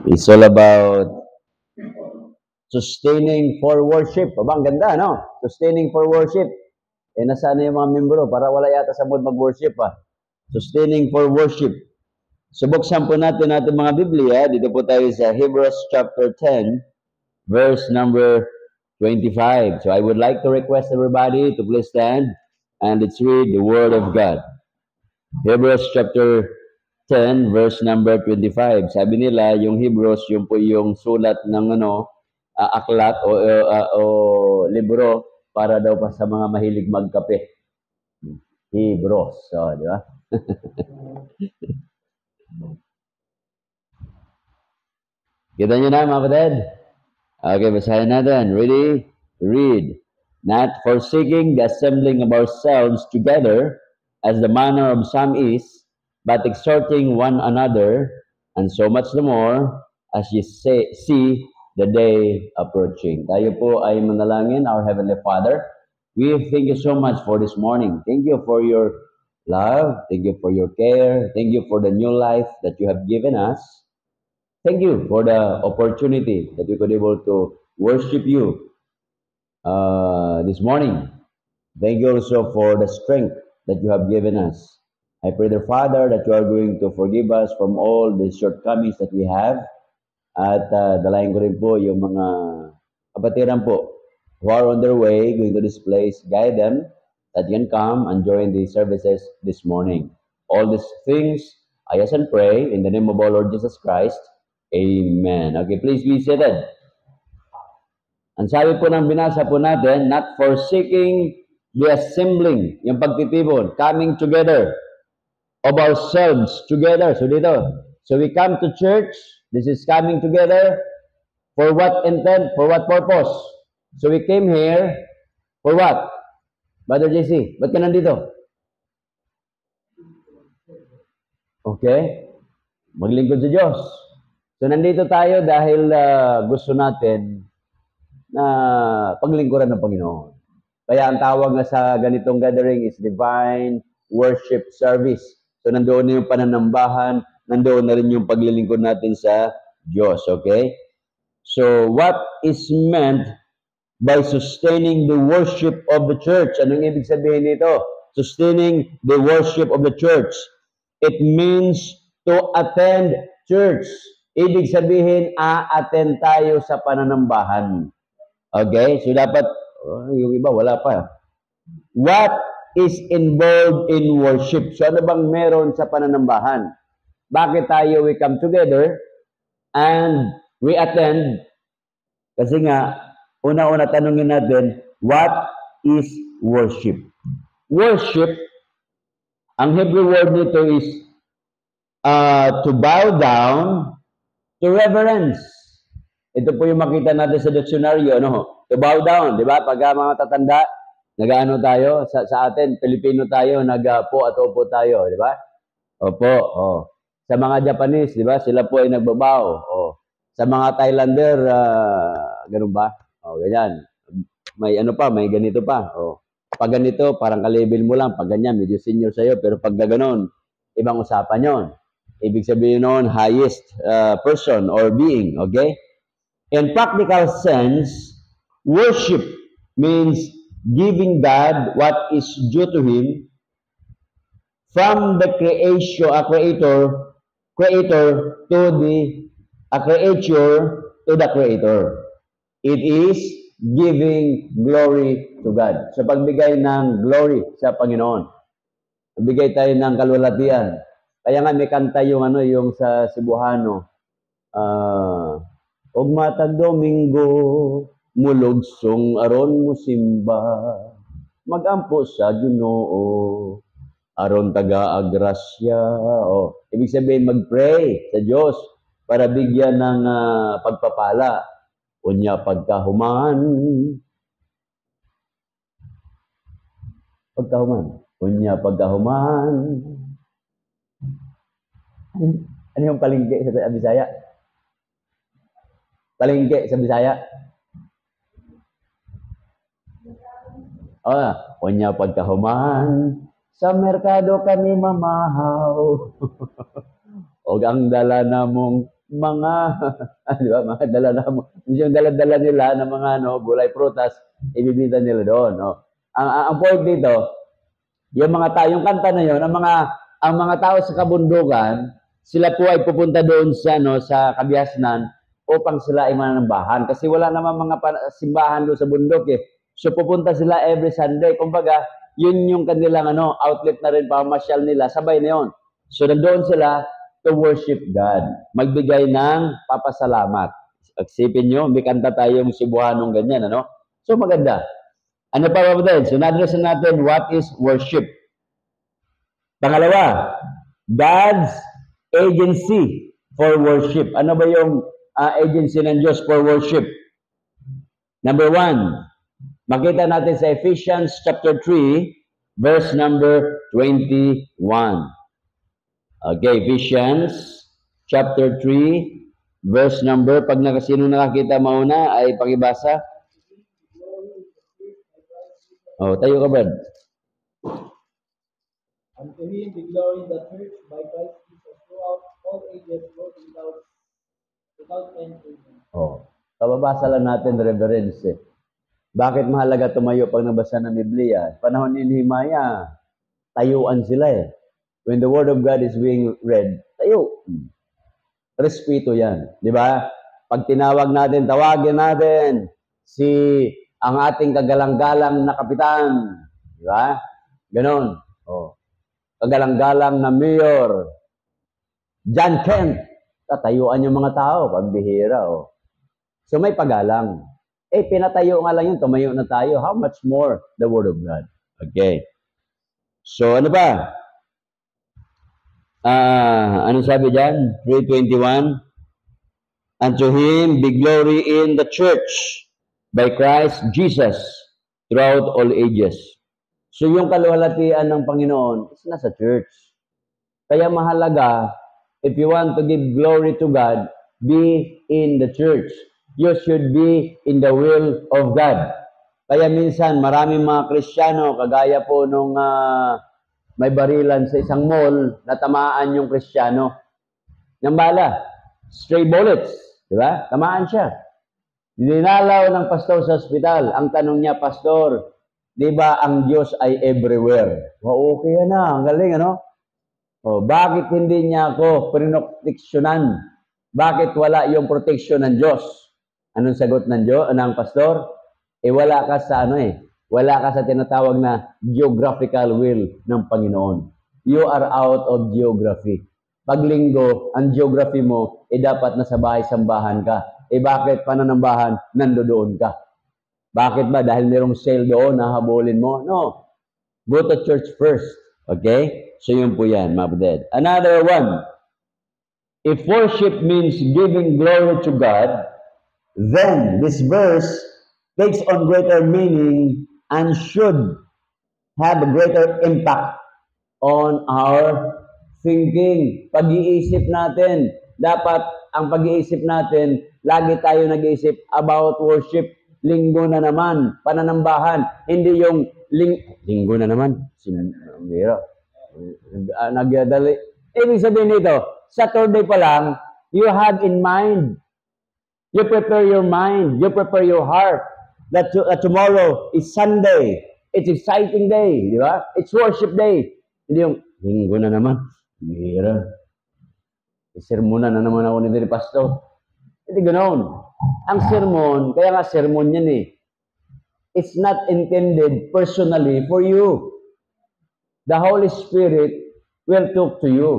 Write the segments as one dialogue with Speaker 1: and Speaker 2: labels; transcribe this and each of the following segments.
Speaker 1: It's all about sustaining for worship. Aba, ang ganda, no? Sustaining for worship. Eh, nasaan na yung mga membro? Para wala yata sa mood mag-worship, ah. Sustaining for worship. Subuksan po natin mga Biblia. Dito po tayo sa Hebrews chapter 10, verse number 25. So I would like to request everybody to please stand and let's read the Word of God. Hebrews chapter 10, verse number 25. Sabi nila, yung Hebrews, yung po yung sulat ng aklat o libro para daw pa sa mga mahilig magkape. Hebrews. So, di ba? Kita nyo na, mga kapatid? Okay, basahin natin. Ready? Read. Not forsaking the assembling of ourselves together, as the manner of some is, but exhorting one another, and so much the more, as you see the day approaching. Tayo po ay manalangin, our Heavenly Father. We thank you so much for this morning. Thank you for your love. Thank you for your care. Thank you for the new life that you have given us. Thank you for the opportunity that we could able to worship you this morning. Thank you also for the strength that you have given us. I pray, dear Father, that you are going to forgive us from all the shortcomings that we have. At dalayan ko rin po yung mga kapatiran po who are on their way going to this place. Guide them that can come and join the services this morning. All these things, I ask and pray in the name of our Lord Jesus Christ. Amen. Okay, please be seated. Ang sabi po ng binasa po natin, not forsaking the assembling, yung pagtitipon, coming together of ourselves together. So dito, so we come to church, this is coming together for what intent, for what purpose? So we came here for what? Brother JC, ba't ka nandito? Okay, maglingkod sa Diyos. So nandito tayo dahil gusto natin na paglingkuran ng Panginoon. Kaya ang tawag nga sa ganitong gathering is Divine Worship Service. So nandoon na yung pananambahan, nandoon na rin yung paglilingkod natin sa Diyos, okay? So what is meant by sustaining the worship of the church? Anong ibig sabihin nito? Sustaining the worship of the church. It means to attend church. Ibig sabihin, a-attend tayo sa pananambahan. Okay? So dapat, yung iba wala pa. What is involved in worship? So ano bang meron sa pananambahan? Bakit tayo we come together and we attend? Kasi nga, una-una tanungin natin, what is worship? Worship, ang Hebrew word nito is to bow down, to reverence. Ito po yung makita natin sa diksyonaryo, no? To bow down, di ba? Pag mga tatanda, nag-ano tayo, sa atin, Pilipino tayo, nag-po at opo tayo, di ba? Opo, oh. Sa mga Japanese, di ba? Sila po ay nagbabaw, oh. Sa mga Thailander, ganun ba? Oh, ganyan. May ano pa, may ganito pa, oh. Pag ganito, parang ka-level mo lang. Pag ganyan, medyo senior sa'yo. Pero pag gano'n, ibang usapan yon. Ibig sabihin noon, highest person or being, okay? In practical sense, worship means giving God what is due to Him from the creator to the creature to the Creator. It is giving glory to God. Sa pagbigay ng glory sa Panginoon. Bigay tayo ng kalwalatian. Kaya nga may kanta yung sa Cebuano. Og matag Domingo, mulugsong aron mo simba, magampo sa Ginoo, aron taga-agrasya. Oh, ibig sabihin mag-pray sa Diyos para bigyan ng pagpapala. Unya pagkahuman. Unya pagkahuman. Ano yung palengke sa Bisaya? Palengke sa Bisaya? Unya pagkahuman, sa merkado kami mamahaw. Og ang dala namong mga, di ba, mga yung dala-dala nila ng mga gulay, prutas, ibibita nila doon. No? Ang point dito, yung mga tao, yung kanta na yun, ang mga tao sa kabundukan, sila po ay pupunta doon sa, sa Kabiasnan upang sila ay manambahan. Kasi wala naman mga simbahan doon sa bundok eh. So pupunta sila every Sunday. Kumbaga, yun yung kanilang outlet na rin, pamasyal nila, sabay na yun. So nandoon sila to worship God. Magbigay ng papasalamat. Aksipin nyo, may kanta tayong Cebuanong ganyan, So maganda. Ano pa ba din? So na-address natin what is worship. Pangalawa, God's agency for worship. Ano ba yung agency ng Diyos for worship? Number 1, makita natin sa Ephesians chapter 3, verse number 21. Okay, Ephesians chapter 3, verse number, pag sino nakakita mauna ay pakibasa. Oh, tayo ka, Brad.
Speaker 2: Unto him the glory in the church by Christ Jesus throughout all ages, world without end.
Speaker 1: Oh, kababasa lang natin, reverence eh. Bakit mahalaga tumayo pag nabasa ng Biblia? Panahon ni Nehemiah, tayuan sila eh. When the word of God is being read, tayo. Respeto yan. Di ba? Pag tinawag natin, tawagin natin ang ating kagalang-galang na kapitan. Di ba? Ganon. Oh. Kagalang-galang na mayor. John Kent. Tatayuan yung mga tao. Pambihira. Oh. So may pagalang. Pinatayo nga lang yun. Tumayo na tayo. How much more the Word of God? Okay. So ano ba? Ano sabi dyan? 3:21. Unto him be glory in the church by Christ Jesus throughout all ages. So yung kaluwalhatian ng Panginoon is nasa church. Kaya mahalaga, if you want to give glory to God, be in the church. You should be in the will of God. Kaya minsan, maraming mga Kristiyano, kagaya po nung may barilan sa isang mall, natamaan yung Kristiyano. Nang bala, stray bullets, di ba? Tamaan siya. Dinalaw ng pastor sa ospital. Ang tanong niya, pastor, di ba ang Diyos ay everywhere? Okay na, ang galing, bakit hindi niya ako prinoteksyonan? Bakit wala yung protection ng Diyos? Anong sagot ng pastor? Wala ka sa wala ka sa tinatawag na geographical will ng Panginoon. You are out of geography. Pag linggo, ang geography mo, dapat nasa bahay-sambahan ka. Bakit pananambahan? Nandoon ka. Bakit ba? Dahil mayroong sale doon, nahabulin mo? No. Go to church first. Okay? So yun po yan, mga kapatid. Another one. If worship means giving glory to God, then this verse takes on greater meaning and should have a greater impact on our thinking. Pag-iisip natin, dapat ang pag-iisip natin, lagi tayo nag-iisip about worship. Linggo na naman, pananambahan. Hindi yung linggo na naman. Nagyadali. Ibig sabihin nito, Saturday pa lang, you have in mind, you prepare your mind, you prepare your heart, that tomorrow is Sunday. It's exciting day, di ba? It's worship day. Hindi yung, linggo na naman. Mira. Sermonan na naman ako ni Pastor. Hindi ganoon. Ang sermon, kaya nga sermon yan eh. It's not intended personally for you. The Holy Spirit will talk to you.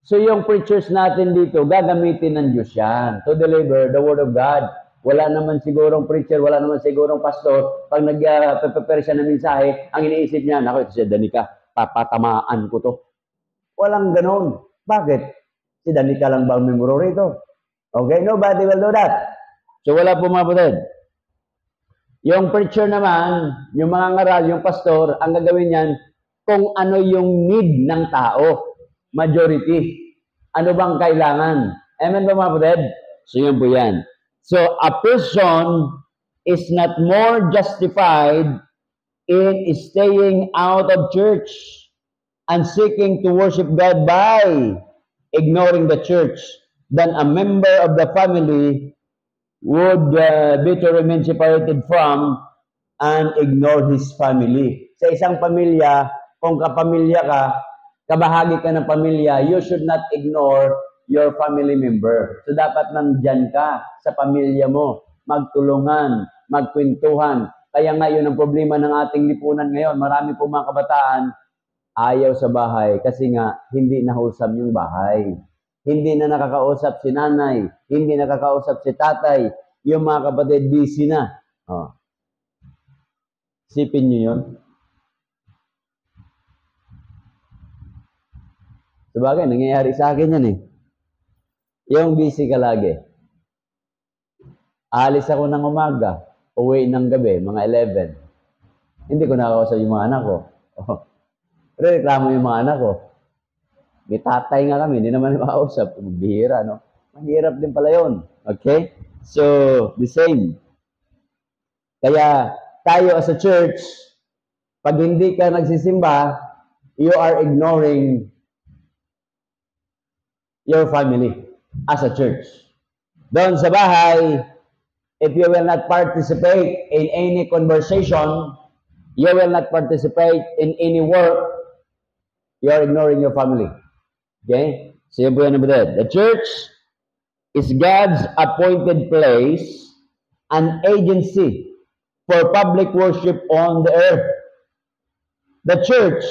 Speaker 1: So yung preachers natin dito, gagamitin ng Diyos yan to deliver the Word of God. Wala naman sigurong preacher, wala naman sigurong pastor, pag nag-prepare siya ng mensahe, ang iniisip niya, naku, ito si Danica, papatamaan ko to. Walang ganon. Bakit? Si Danica lang ba ang memoro rito? Okay, nobody will do that. So wala po mga kapatid. Yung preacher naman, yung mga ngaral, yung pastor, ang gagawin niyan, kung ano yung need ng tao. Majority. Ano bang kailangan? Amen ba mga kapatid? So yun po yan. So a person is not more justified in staying out of church and seeking to worship God by ignoring the church then a member of the family would be to remain separated from and ignore his family. Sa isang pamilya, kung kapamilya ka, kabahagi ka ng pamilya, you should not ignore your family member. So dapat nandyan ka sa pamilya mo, magtulungan, magkwentuhan. Kaya nga yun ang problema ng ating lipunan ngayon. Marami po mga kabataan, ayaw sa bahay kasi nga hindi na wholesome yung bahay. Hindi na nakakausap si nanay, hindi nakakausap si tatay, yung mga kapatid busy na. Oh. Isipin nyo yun. Sabagay, nangyayari sa akin yan eh. Yung busy ka lagi. Alis ako ng umaga, uwi ng gabi, mga 11. Hindi ko nakakausap yung mga anak ko. Oh. Pero reklamo yung mga anak ko. May tatay nga kami, hindi naman makausap. Bihira, no? Mahirap din pala yun. Okay? So, the same. Kaya, tayo as a church, pag hindi ka nagsisimba, you are ignoring your family as a church. Doon sa bahay, if you will not participate in any conversation, you will not participate in any work, you are ignoring your family. Okay? So yun po yan naman. The church is God's appointed place and agency for public worship on the earth. The church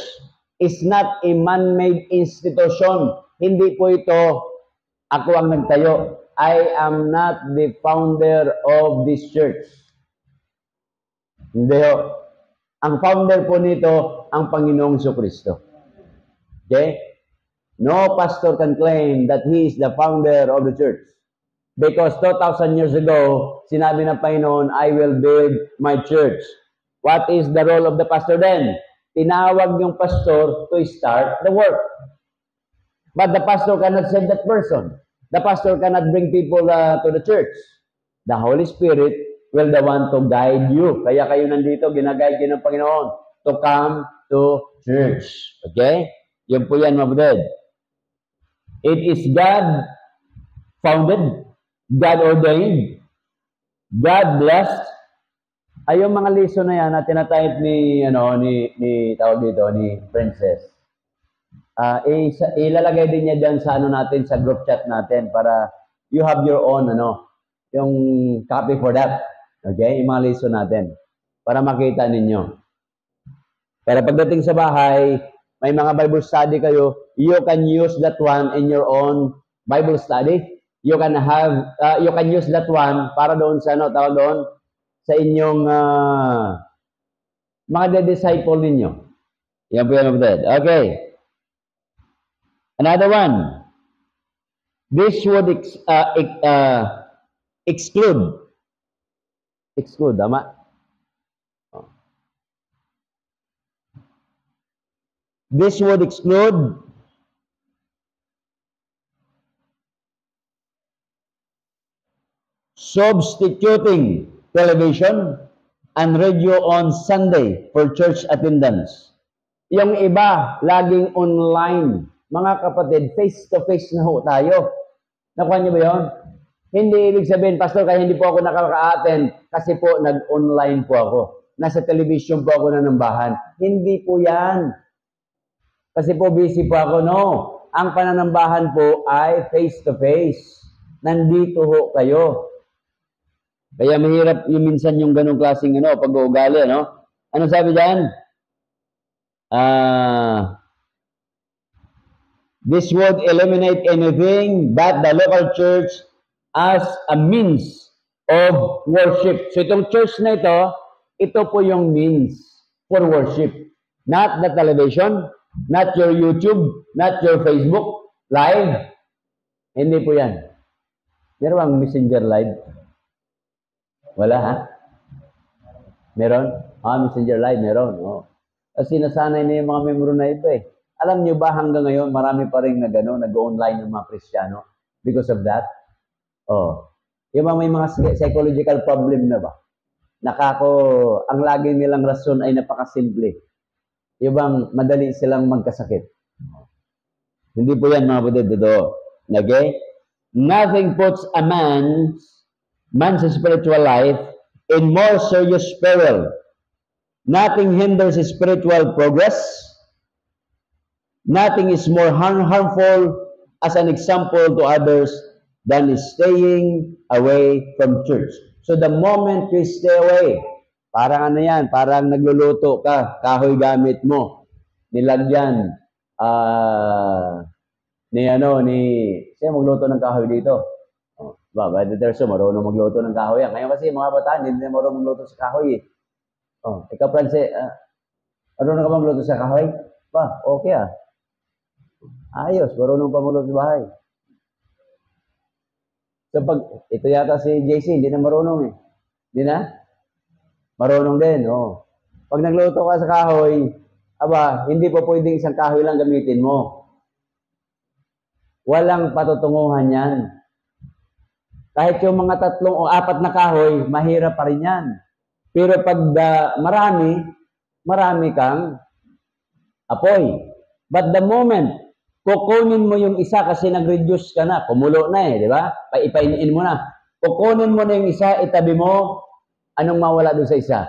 Speaker 1: is not a man-made institution. Hindi po ito, ako ang nagtayo. I am not the founder of this church. Hindi ho. Ang founder po nito, ang Panginoong Jesucristo. Okay? No pastor can claim that he is the founder of the church. Because 2,000 years ago, sinabi ng Panginoon, I will build my church. What is the role of the pastor then? Tinawag yung pastor to start the work. But the pastor cannot save that person. The pastor cannot bring people to the church. The Holy Spirit will the one to guide you. Kaya kayo nandito, ginaguide kayo ng Panginoon to come to church. Okay? Yun po yan, mabudod. It is God founded, God ordained, God blessed. Ay yung mga lesson na yan na tinatype ni tawag dito, ni Princess. Ilalagay din niya dyan sa natin, sa group chat natin para you have your own, yung copy for that. Okay? Yung mga lesson natin. Para makita ninyo. Pero pagdating sa bahay, may mga Bible study kayo, you can use that one in your own Bible study. You can use that one para doon sa tawag doon sa inyong mga disciple ninyo. Yan po yan, brother. Okay. Another one. This would exclude. Exclude, tama? This would exclude substituting television and radio on Sunday for church attendance. Yung iba, laging online. Mga kapatid, face-to-face na ho tayo. Nakuha niyo ba yun? Hindi ibig sabihin, Pastor, kaya hindi po ako nakaka-attend kasi po nag-online po ako. Nasa television po ako nanambahan. Hindi po yan. Kasi po busy po ako. No. Ang pananambahan po ay face-to-face. Nandito ho kayo. Kaya mahirap yung minsan yung ganong klaseng pag-uugali, Ano sabi dyan? This would eliminate anything but the local church as a means of worship. So itong church na ito po yung means for worship. Not the television, not your YouTube, not your Facebook live. Hindi po yan. Meron bang Messenger live? Wala, ha? Meron? Messenger live, meron. Oh. Kasi nasanay na yung mga membro na ito eh. Alam nyo ba hanggang ngayon, marami pa rin nag-online yung mga Kristiyano because of that? Oh. Yung may mga psychological problem na ba? Ang laging nilang rason ay napakasimple. Yung bang madali silang magkasakit. Hindi po yan mga budod. Okay? nothing puts a man's spiritual life in more serious peril. Nothing hinders his spiritual progress. Nothing is more harmful as an example to others than staying away from church. So the moment you stay away, parang ano yan, parang nagluluto ka, kahoy gamit mo, nilagyan, siya magluto ng kahoy dito. Oh, Brother Terso, marunong magluto ng kahoy yan. Ngayon kasi mga bataan, hindi na marunong magluto sa kahoy eh. Oh, ikaw, Francis, marunong ka magluto sa kahoy? Okay ah. Ayos, marunong pa magluto sa bahay. So ito yata si JC, hindi na marunong eh. Hindi na? Marunong din, oh. Pag nagluto ka sa kahoy, hindi pa pwedeng isang kahoy lang gamitin mo. Walang patutunguhan yan. Kahit yung mga 3 o 4 na kahoy, mahirap pa rin yan. Pero pag marami kang apoy. But the moment, kukunin mo yung isa kasi nag-reduce ka na, kumulo na di ba? Ipainin mo na. Kukunin mo na yung isa, itabi mo, anong mawala doon sa isa?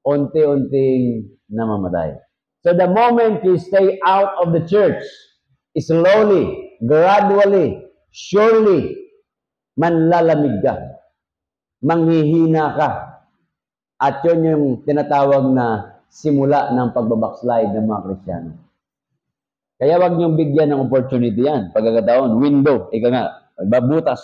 Speaker 1: Unti-unting namamatay. So the moment you stay out of the church, slowly, gradually, surely, manlalamig ka. Manghihina ka. At yun yung tinatawag na simula ng pagbabackslide ng mga Kristiyano. Kaya wag niyong bigyan ng opportunity yan. Pagkakataon, window, babutas.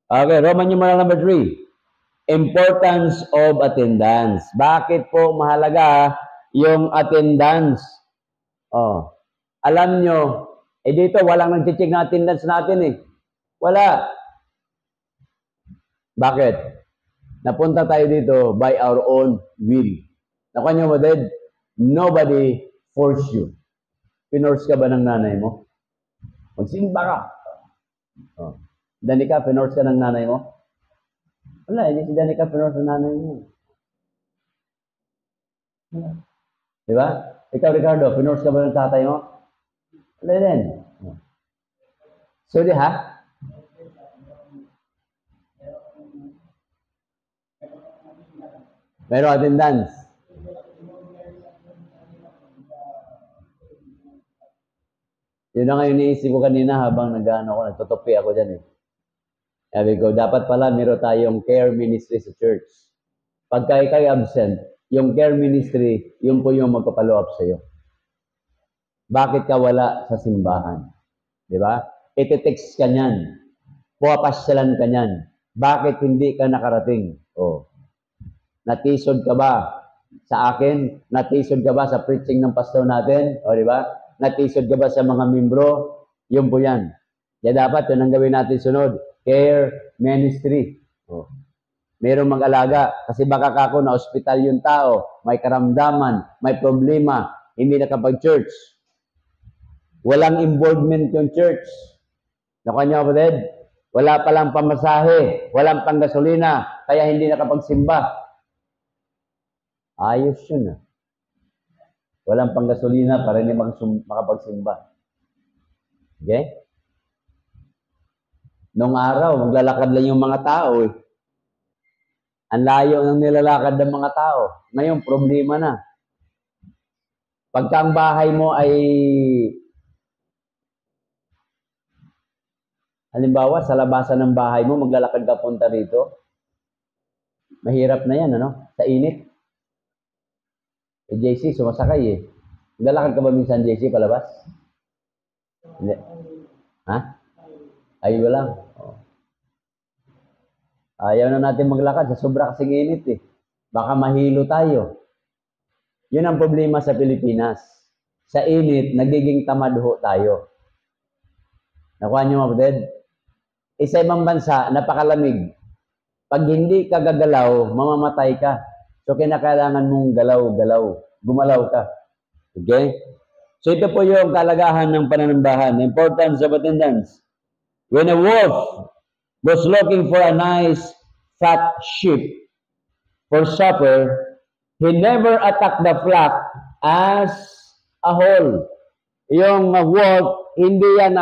Speaker 1: Okay, Roman numeral number 3. Importance of attendance. Bakit po mahalaga yung attendance? Alam nyo, dito walang nag-check na attendance natin eh. Wala. Bakit? Napunta tayo dito by our own will. Nakuha nyo ba, Dad? Nobody force you. Pinorse ka ba ng nanay mo? Magsimba ka. Danica, pinorse ka ng nanay mo? Wala, hindi si Danica pinorse ng nanay mo. Diba? Ikaw, Ricardo, pinorse ka ba ng tatay mo? Wala din. So, ha? Meron attendance. Yun na ngayon iniisip ko kanina habang nagtutupi ako dyan eh. Sabi ko, dapat pala meron tayong care ministry sa church. Pagka ikay absent, yung care ministry, yun po yung magpapalo up sa'yo. Bakit ka wala sa simbahan? Di ba? Iti-text ka niyan. Puwapasyalan ka niyan. Bakit hindi ka nakarating? Natisod ka ba sa akin? Natisod ka ba sa preaching ng pastor natin? Di ba? Natisod ka ba sa mga membro? Yun po yan. Kaya dapat yun ang gawin natin sunod. Care ministry. Merong mag-alaga. Kasi baka kako na ospital yung tao, may karamdaman, may problema, hindi nakapag-church. Walang involvement yung church. Nakuha niyo, kapatid? Wala palang pamasahe, walang panggasolina, kaya hindi nakapagsimba. Ayos yun. Walang panggasolina para hindi makapagsimba. Okay? Noong araw, maglalakad lang yung mga tao eh. Ang layo ng nilalakad ng mga tao. Ngayon, problema na. Pagka ang bahay mo ay halimbawa, sa labasan ng bahay mo, maglalakad ka punta rito. Mahirap na yan, Sa init. JC, sumasakay eh. Maglalakad ka ba minsan, JC, palabas? Hindi. Ha? Ayaw lang. Ayaw na natin maglakad sa sobra kasing init eh. Baka mahilo tayo. Yun ang problema sa Pilipinas. Sa init, nagiging tamad ho tayo. Nakuha niyo, kapatid? Sa ibang bansa, napakalamig. Pag hindi ka gagalaw, mamamatay ka. So, kinakailangan mong galaw-galaw. Gumalaw ka. Okay? So, ito po yung kalagahan ng pananambahan. The importance of attendance. When a wolf was looking for a nice, fat sheep for supper, he never attacked the flock as a whole. Yung wolf, hindi yan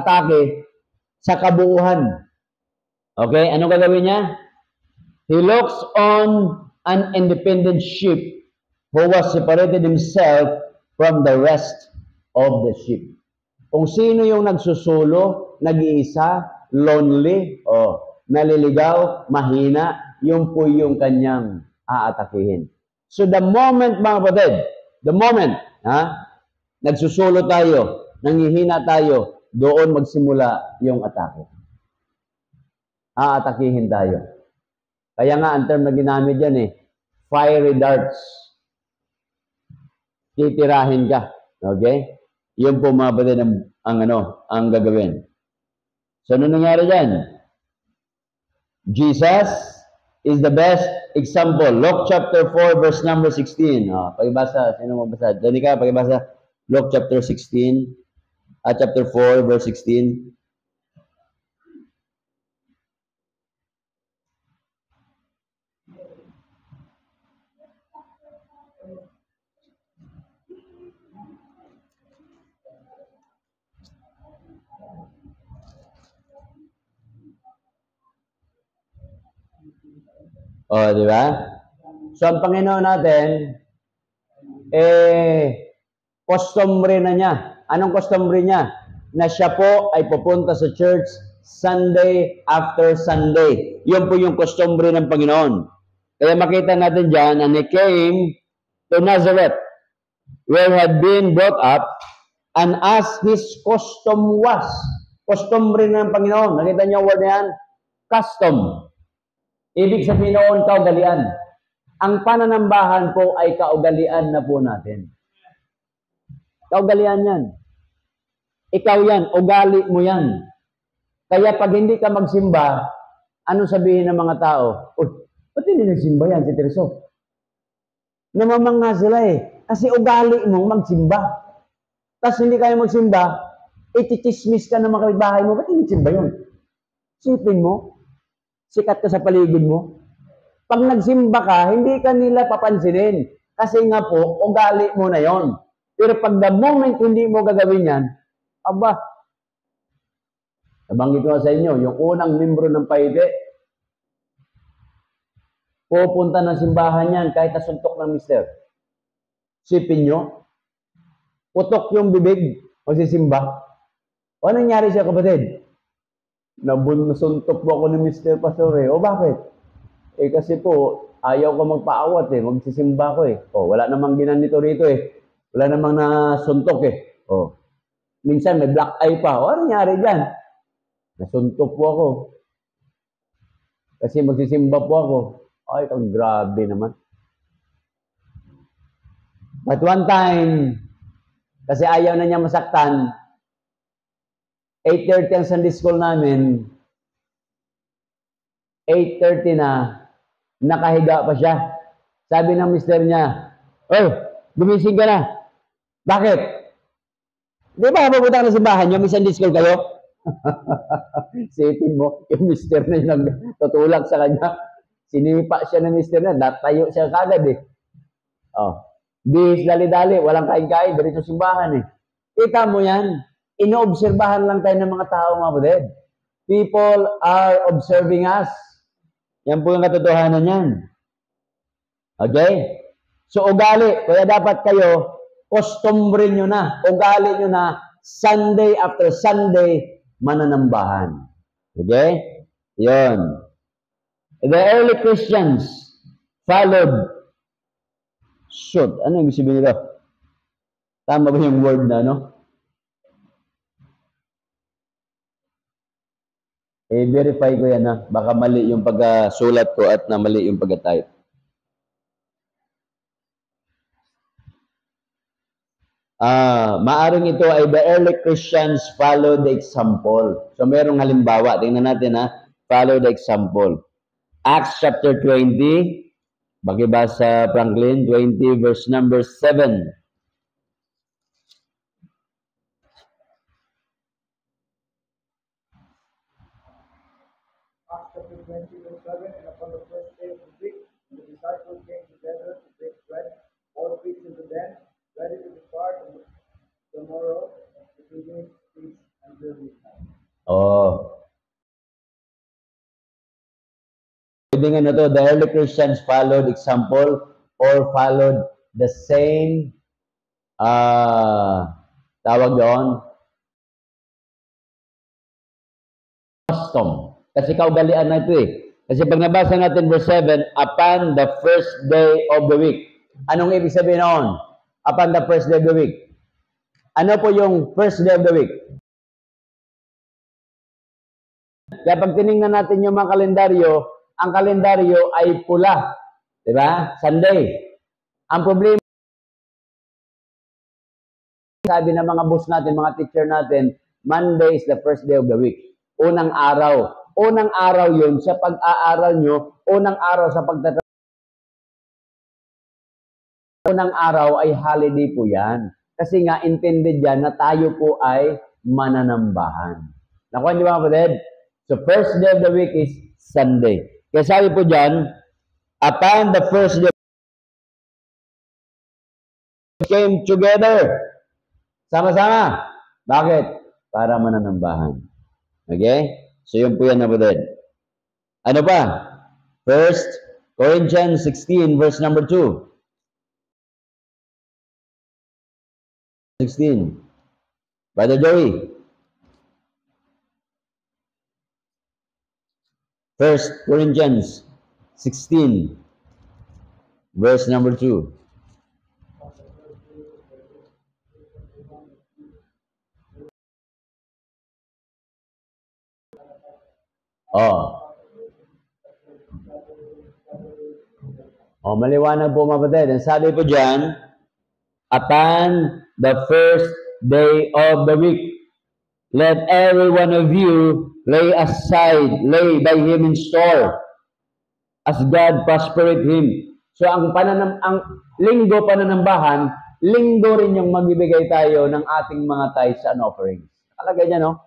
Speaker 1: atake sa kabuuhan. Okay? Anong gagawin niya? He looks on an independent sheep who was separated himself from the rest of the sheep. Kung sino yung nagsusulo, nag-iisa, lonely, naliligaw, mahina, yun po yung kanyang aatakihin. So the moment, mga kapatid, the moment, nagsusulo tayo, nangihina tayo, doon magsimula yung atake. Aatakihin tayo. Kaya nga, ang term na ginamit yan fiery darts. Titirahin ka. Okay? Yun po mga kapatid ang gagawin. So, ano nangyari dyan? Jesus is the best example. Luke chapter 4, verse number 16. Pakibasa. Sino magbasa? Dali ka, pakibasa. Luke chapter 16, chapter 4, verse 16. Di ba? So, ang Panginoon natin, customary na niya. Anong customary niya? Na siya po ay pupunta sa church Sunday after Sunday. Yun po yung customary ng Panginoon. Kaya makita natin dyan, and He came to Nazareth, where He had been brought up, and as His custom was. Customary ng Panginoon. Nakita niyo ang word na yan? Custom. Ibig sabihin noon, kaugalian. Ang pananambahan po ay kaugalian na po natin. Kaugalian yan. Ikaw yan, ugali mo yan. Kaya pag hindi ka magsimba, ano sabihin ng mga tao? Ba't hindi nagsimba yan si Terso? Namamanga sila Kasi ugali mong magsimba. Tapos hindi kayo magsimba, itichismis ka ng mga kapitbahay mo, ba't hindi nagsimba yun? Sipin mo, sikat ka sa paligid mo. Pag nagsimba ka, hindi ka nila papansinin. Kasi nga po, ugali mo na yon. Pero pag the moment hindi mo gagawin yan, nabanggit ko sa inyo, yung unang membro ng Paide, pupunta ng simbahan yan kahit nasuntok ng mister. Sipin nyo, putok yung bibig, magsisimba. O nangyari siya, kapatid? Nasuntok po ako ni Mr. Pastor bakit? Kasi po, ayaw ko magpaawat magsisimba ko wala namang ginanito rito Wala namang nasuntok Minsan may black eye pa. Ano nangyari dyan? Nasuntok po ako. Kasi magsisimba po ako. Ay, grabe naman. But one time, kasi ayaw na niya masaktan, 8:30 ang Sunday school namin, 8:30 na, nakahiga pa siya. Sabi ng mister niya, gumising ka na. Bakit? Di ba pupunta ka na simbahan niyo, may Sunday school kayo? Sipin mo, yung mister na yung nagtutulak sa kanya. Sinipa siya ng mister na, natayo siya kagad Bis, dali-dali, walang kain-kain, diretso simbahan Kita mo yan, inoobserbahan lang tayo ng mga tao, mga kapatid. People are observing us. Yan po yung katotohanan yan. Okay? So, ugali. Kaya dapat kayo, customary nyo na, ugali nyo na, Sunday after Sunday, mananambahan. Okay? Yun. The early Christians followed suit. Ano yung sabihin nito? Tama ba yung word na, verify ko yan, Baka mali yung pagkasulat ko at mali yung pagka-type. Maaring ito ay the early Christians follow the example. So, merong halimbawa. Tingnan natin, follow the example. Acts chapter 20, bakibasa Franklin, 20 verse number 7.
Speaker 2: Acts chapter 20, verse 7, and upon the first day of the week, the disciples came together to break bread, all preaching to them, ready to depart on the morrow, to the feast and the midnight.
Speaker 1: Oh. Pwede nga to, the early Christians followed example or followed the same tawag doon, custom. Kasi kaugalian na ito eh. Kasi pag nabasa natin verse 7, upon the first day of the week. Anong ibig sabihin noon? Upon the first day of the week. Ano po yung first day of the week? Kaya pag tinignan natin yung mga kalendaryo, ang kalendaryo ay pula. Diba? Sunday. Ang problema, sabi ng mga boss natin, mga teacher natin, Monday is the first day of the week. Unang araw. Unang araw yun sa pag-aaral nyo, unang araw sa pagtatrabaho. Unang araw ay holiday po yan. Kasi nga, intended yan na tayo po ay mananambahan. Nakuha niyo ba, kapatid? So, first day of the week is Sunday. Kaya sabi po dyan, upon the first day came together. Sama-sama. Bakit? Para mananambahan. Okay? So, yun po yan, kapatid. Ano pa? 1 Corinthians 16, verse number 2. 16. Brother Joey. 1 Corinthians 16, verse number 2. Maliwanag po, mga kapatid. Ang sabi po dyan, upon the first day of the week, let every one of you lay by him in store, as God prospereth him. So, ang linggo pananambahan, linggo rin yung magbibigay tayo ng ating mga tithes and offerings. Kalagay niya, no?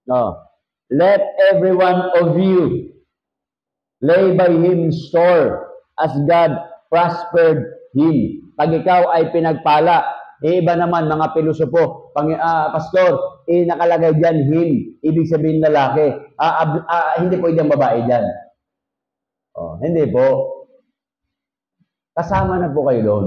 Speaker 1: No. Let every one of you lay by him in store, as God prospered him. Pag ikaw ay pinagpala, iba naman mga pilosopo, pastor, nakalagay dyan him, ibig sabihin lalaki. Hindi po yung babae dyan. Hindi po. Kasama na po kayo doon.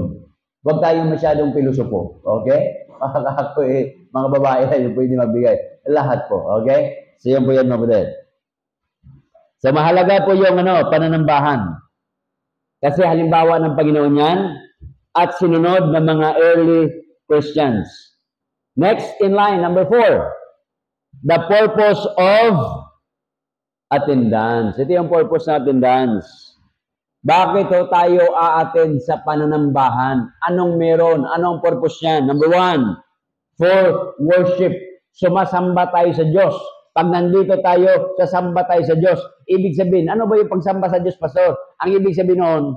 Speaker 1: Huwag tayong masyadong pilosopo. Okay? Ako mga babae na yun po hindi magbigay. Lahat po. Okay? So yun po yan, mga kapatid. So mahalaga po yung pananambahan. Kasi halimbawa ng Panginoon yan at sinunod ng mga early Christians. Next in line, number 4. The purpose of attendance. Ito yung purpose ng attendance. Bakit tayo a-attend sa pananambahan? Anong meron? Anong purpose niyan? Number 1, for worship. Sumasamba tayo sa Diyos. Pag nandito tayo, sasamba tayo sa Diyos. Ibig sabihin, ano ba yung pagsamba sa Diyos, Pastor? Ang ibig sabihin noon,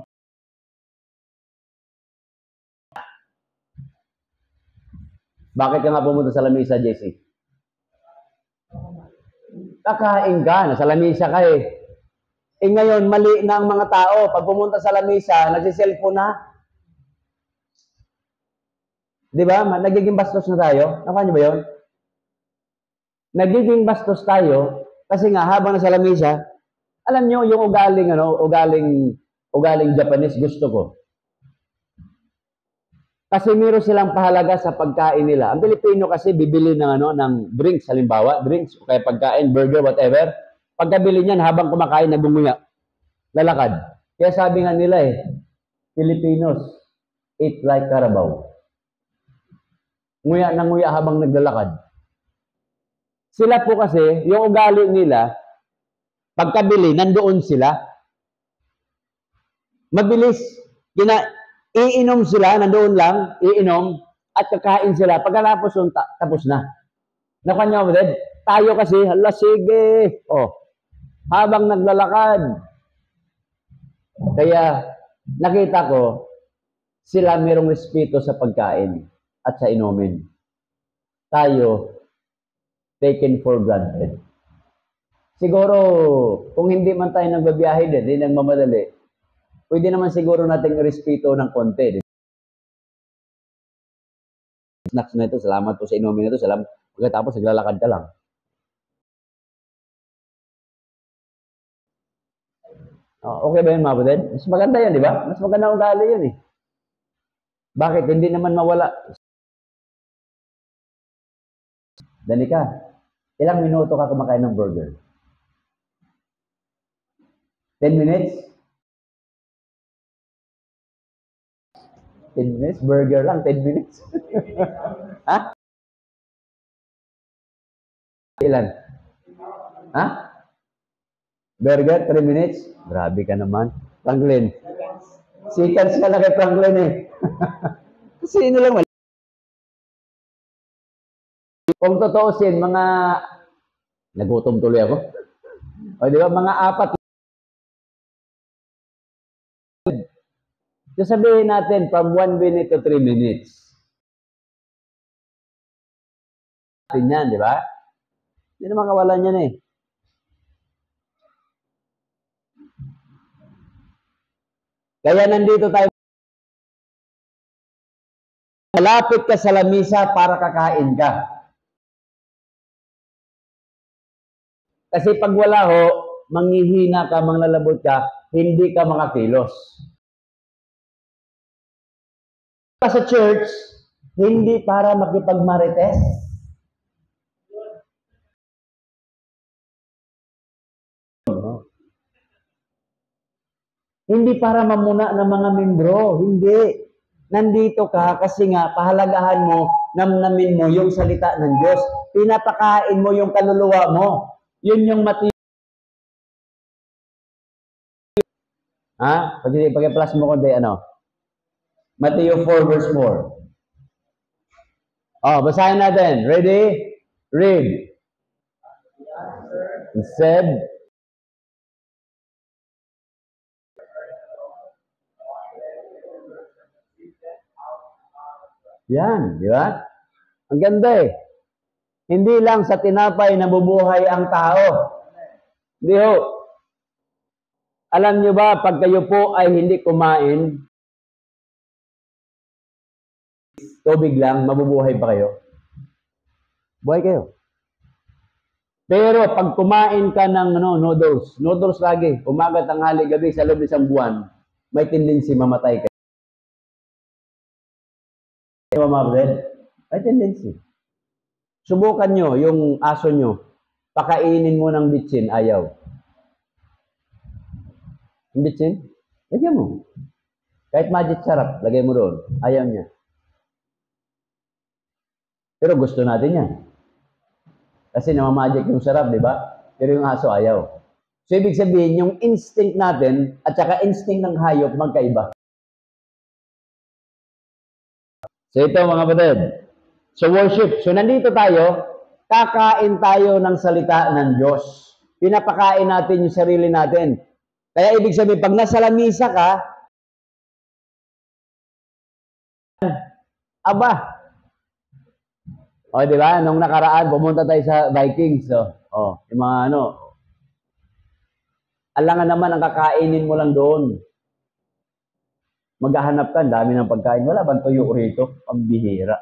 Speaker 1: bakit ka nga pumunta sa lamisa, JC? Kakain ka, nasa lamisa ka eh. Ngayon, mali na ang mga tao. Pag pumunta sa lamisa, nagsiselfone na. Di ba? Nagiging bastos na tayo. Nakuha niyo ba yun? Nagiging bastos tayo kasi nga habang nasa lamisa, alam niyo yung ugaling Japanese gusto ko. Kasi meron silang pahalaga sa pagkain nila. Ang Pilipino kasi bibili ng drinks, halimbawa, drinks o kaya pagkain, burger, whatever. Pagkabili niyan habang kumakain nagbunguya, lalakad. Kaya sabi nga nila Filipinos eat like Carabao. Nguya na nguya habang naglalakad. Sila po kasi, yung ugali nila, pagkabili, nandoon sila. Mabilis. Iinom sila, nandoon lang, iinom, at kakain sila. Pagkatapos yung tapos na. Nakuha niyo, kapatid? Tayo kasi, hala, sige. Habang naglalakad. Kaya, nakita ko, sila mayroong respeto sa pagkain at sa inumin. Tayo, taken for granted. Siguro, kung hindi man tayo nagbabiyahe din, hindi nagmamadali, pwede naman siguro nating respeto ng konti. Snacks na ito, salamat po sa inumin na ito, salamat. Pagkatapos, naglalakad ka lang. Oh, okay ba yun, mga kapatid? Mas maganda yan, di ba? Mas maganda ugali yun eh. Bakit? Hindi naman mawala. Danica, ilang minuto ka kumakain ng burger? 10 minutes? 10 minutes? Burger lang, 10 minutes? Ha? Ilan? Ha? Burger, 3 minutes? Grabe ka naman. Franklin. Seconds ka lang kay Franklin eh. Sino lang mali? Kung totoosin, mga... Nagutom tuloy ako. O di ba, mga 4. So sabihin natin, from 1 minute to 3 minutes. Yan, di ba? Hindi naman kawalan yan eh. Kaya nandito tayo. Malapit ka sa lamisa para kakain ka. Kasi pag wala ho, manghihina ka, manglalabot ka, hindi ka makakilos. Sa church, hindi para makipagmarites. Hindi para mamuna ng mga membro. Hindi. Nandito ka kasi nga pahalagahan mo, namnamin mo yung salita ng Diyos. Pinapakain mo yung kaluluwa mo. Yun yung ha? Pag-plus mo kundi ano? Matthew 4 verse 4. Oh, basahin natin. Ready? Read. He said, yan, di ba? Ang ganda eh. Hindi lang sa tinapay nabubuhay ang tao. Hindi ho. Alam nyo ba, pag kayo po ay hindi kumain, tubig lang, mabubuhay pa kayo? Buhay kayo. Pero pag kumain ka ng noodles lagi, umaga, tanghali, gabi, sa loob ng isang buwan, may tendency mamatay kayo. May tendency. Subukan nyo yung aso nyo. Pakainin mo ng bitsin, ayaw. Yung bitsin, lagyan mo. Kahit magic sarap, lagay mo doon. Ayaw niya. Pero gusto natin yan. Kasi namamagic yung sarap, di ba? Pero yung aso, ayaw. So, ibig sabihin, yung instinct natin at saka instinct ng hayop, magkaiba. So, ito mga kapatid. So, worship. So, nandito tayo, kakain tayo ng salita ng Diyos. Pinapakain natin yung sarili natin. Kaya, ibig sabihin, pag nasa lamisa ka, aba, o, di ba? Nung nakaraan, pumunta tayo sa Vikings. So, yung mga alangan naman ang kakainin mo lang doon. Maghahanap ka, dami ng pagkain. Wala bang tuyo rito? Ang bihira.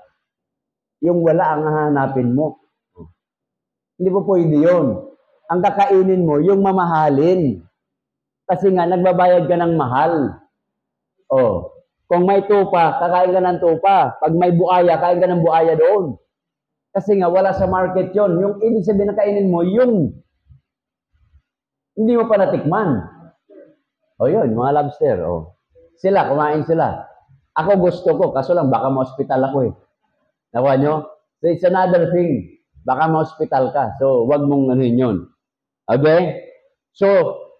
Speaker 1: Yung wala ang hahanapin mo. Hindi po pwede yun. Ang kakainin mo, yung mamahalin. Kasi nga, nagbabayad ka ng mahal. Kung may tupa, kakain ka ng tupa. Pag may buaya, kain ka ng buaya doon. Kasi nga, wala sa market yon. Yung ibig sabihin na kainin mo, yung hindi mo pa natikman. Yun, mga lobster. Sila, kumain sila. Ako gusto ko, kaso lang, baka ma-hospital ako eh. Nakuha nyo? So, it's another thing. Baka ma-hospital ka. So, wag mong yun. Okay? So,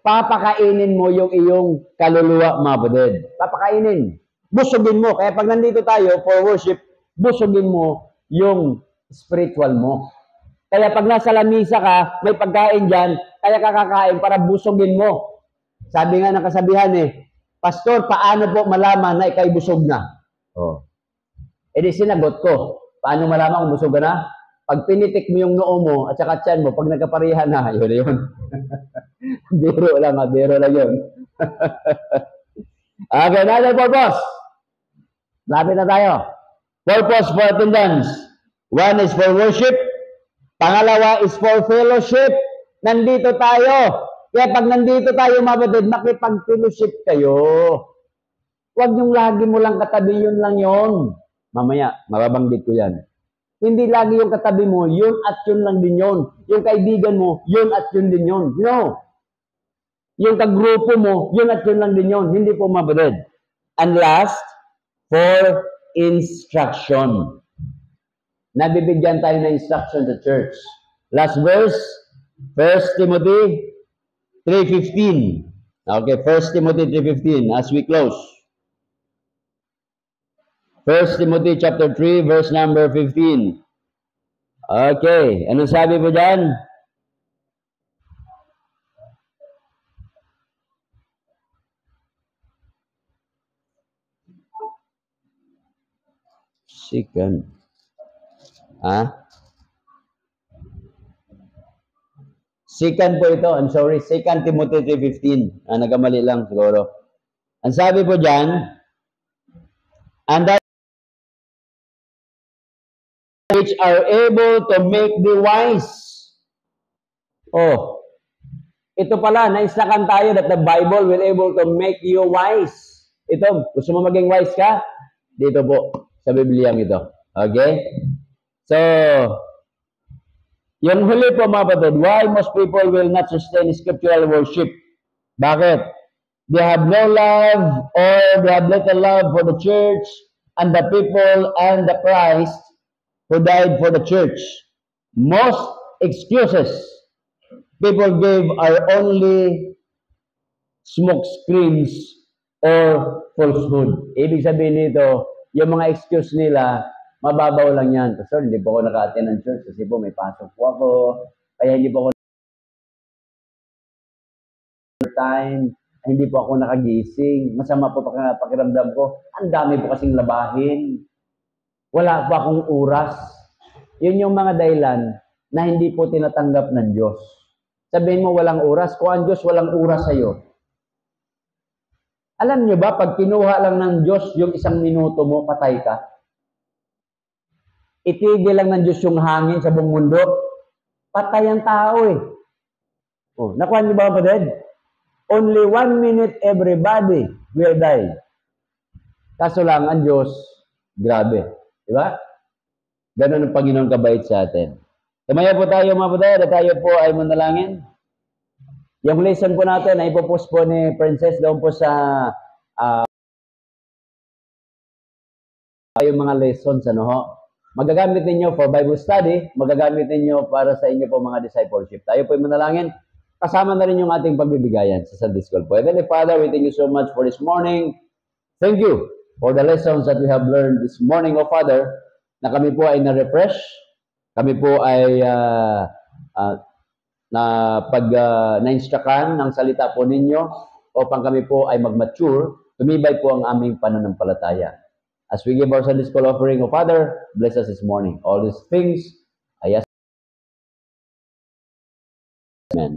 Speaker 1: papakainin mo yung iyong kaluluwa, mga kapatid. Papakainin. Busugin mo. Kaya pag nandito tayo for worship, busugin mo yung spiritual mo. Kaya pag nasa lamisa ka, may pagkain dyan, kaya kakakain para busugin mo. Sabi nga ng kasabihan Pastor, paano po malaman na ikay busog na? Di sinagot ko. Paano malaman kung busog ka na? Pag pinitik mo yung noo mo at saka tiyan mo, pag nagkaparihan na, yun. Biro lang yun. Okay, another purpose. Lapit na tayo. Purpose for attendance. One is for worship. Pangalawa is for fellowship. Nandito tayo. Kaya pag nandito tayo, mga kapatid, makipag-fellowship kayo. Huwag yung lagi mo lang katabi, yun lang yun. Mamaya, mababanggit ko yan. Hindi lagi yung katabi mo, yun at yun lang din yun. Yung kaibigan mo, yun at yun din yun. No. Yung kagrupo mo, yun at yun lang din yun. Hindi po, mga kapatid. And last, for instruction. Nabibigyan tayo ng instruction sa church. Last verse, 1 Timothy 3:15. Okay, 1 Timothy 3:15 as we close. 1 Timothy chapter 3 verse number 15. Okay, anong sabi po dyan? Second. Second po ito. I'm sorry. 2 Timothy 3:15. Nagkamali lang siguro. Ang sabi po dyan, and that which are able to make thee wise. Oh, ito pala, naislakan tayo that the Bible will able to make you wise. Ito, gusto mo maging wise ka? Dito po, sa Bibliang ito. Okay? So, yung huli po, mga kapatid, why most people will not sustain scriptural worship? Bakit? They have no love or they have little love for the church and the people and the Christ who died for the church. Most excuses people give are only smoke screens or falsehood. Ibig sabihin nito, yung mga excuse nila, mababaw lang yan. So, hindi po ako naka-attend ng church kasi po may pasok po ako. Kaya hindi po ako time, hindi po ako nakagising. Masama po pakiramdam ko. Ang dami po kasing labahin. Wala pa akong oras. Yun yung mga dahilan na hindi po tinatanggap ng Diyos. Sabihin mo walang oras. Kung ang Diyos walang oras sa'yo. Alam niyo ba, pag kinuha lang ng Diyos yung 1 minuto mo, patay ka. Itigil lang ng Diyos yung hangin sa buong mundo, patay ang tao eh. Oh, nakuha niyo ba, kapatid? Only 1 minute everybody will die. Kaso lang ang Diyos, grabe. Di ba? Ganun ang Panginoon kabait sa atin. Tumaya po tayo, mga kapatid, at tayo po ay manalangin. Yung lesson po natin ay ipopost po ni Princess doon po sa yung mga lessons, ano ho. Magagamit ninyo for Bible study, magagamit ninyo para sa inyo po mga discipleship. Tayo po ay manalangin. Kasama na rin yung ating pagbibigayan sa Sunday School po. Heavenly Father, we thank you so much for this morning. Thank you for the lessons that we have learned this morning, O Father, na kami po ay na-refresh, kami po ay na-instructan ng salita po ninyo upang kami po ay mag-mature, tumibay po ang aming pananampalataya. As we give our Sunday School offering, O Father, bless us this morning. All these things, I ask. Amen.